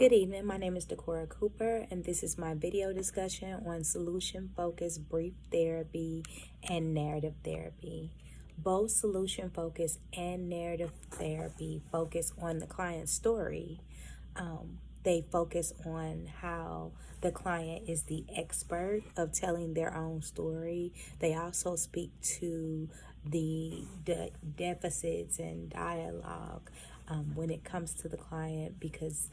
Good evening, my name is Decora Cooper, and this is my video discussion on solution-focused brief therapy and narrative therapy. Both solution-focused and narrative therapy focus on the client's story. They focus on how the client is the expert of telling their own story. They also speak to the deficits and dialogue when it comes to the client, because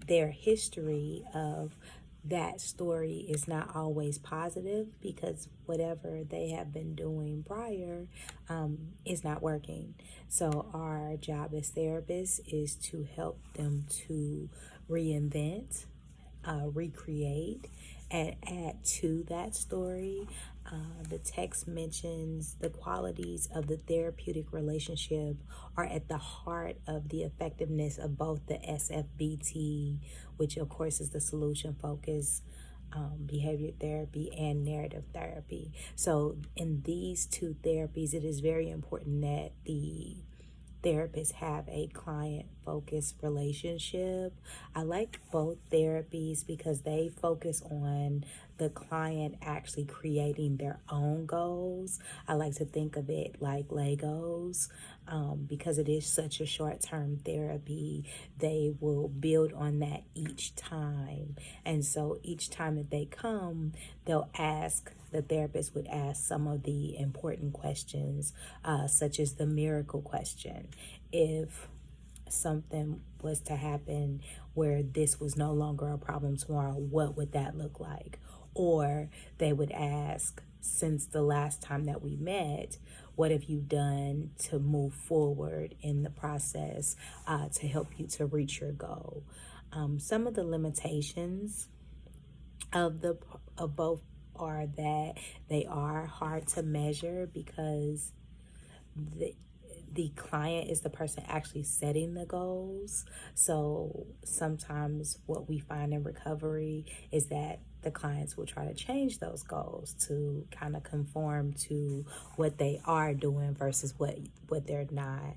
their history of that story is not always positive, because whatever they have been doing prior is not working. So our job as therapists is to help them to reinvent, recreate, and add to that story. The text mentions the qualities of the therapeutic relationship are at the heart of the effectiveness of both the SFBT, which of course is the solution focus, behavior therapy, and narrative therapy. So in these two therapies, it is very important that the therapists have a client-focused relationship. I like both therapies because they focus on the client actually creating their own goals. I like to think of it like Legos, because it is such a short-term therapy. They will build on that each time. And so each time that they come, the therapist would ask some of the important questions, such as the miracle question. If something was to happen where this was no longer a problem tomorrow, what would that look like? Or they would ask, since the last time that we met, what have you done to move forward in the process to help you to reach your goal? Some of the limitations of both are that they are hard to measure, because the client is the person actually setting the goals. So sometimes what we find in recovery is that the clients will try to change those goals to kind of conform to what they are doing versus what they're not.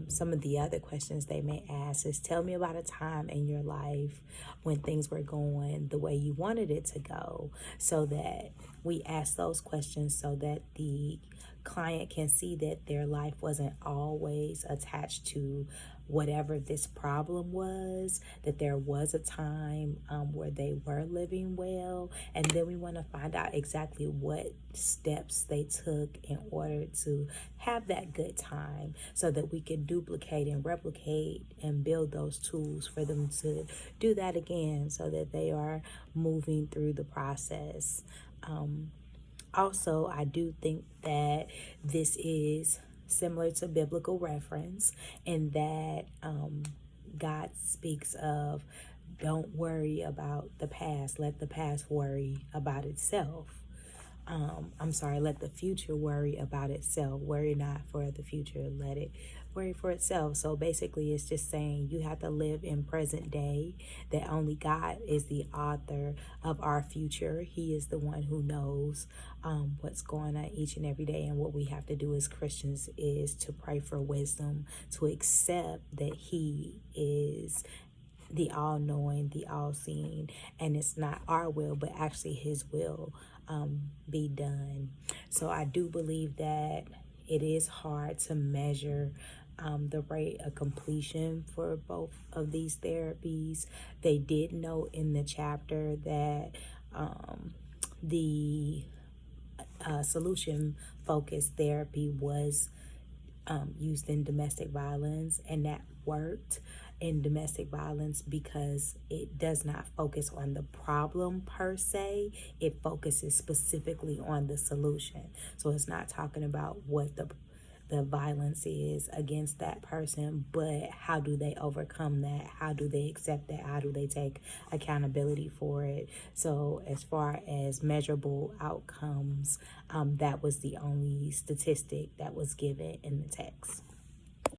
Some of the other questions they may ask is, tell me about a time in your life when things were going the way you wanted it to go. So that we ask those questions so that the client can see that their life wasn't always attached to whatever this problem was, that there was a time where they were living well. And then we want to find out exactly what steps they took in order to have that good time, so that we can duplicate and replicate and build those tools for them to do that again, so that they are moving through the process. Also, I do think that this is similar to biblical reference, in that God speaks of, don't worry about the past, let the past worry about itself. Let the future worry about itself. Worry not for the future, let it worry for itself. So basically it's just saying you have to live in present day, that only God is the author of our future. He is the one who knows what's going on each and every day. And what we have to do as Christians is to pray for wisdom, to accept that He is the all-knowing, the all-seeing, and it's not our will, but actually His will be done. So I do believe that it is hard to measure the rate of completion for both of these therapies. They did note in the chapter that the solution-focused therapy was used in domestic violence, and that worked in domestic violence because it does not focus on the problem per se. It focuses specifically on the solution. So it's not talking about what the violence is against that person, but how do they overcome that? How do they accept that? How do they take accountability for it? So as far as measurable outcomes, that was the only statistic that was given in the text.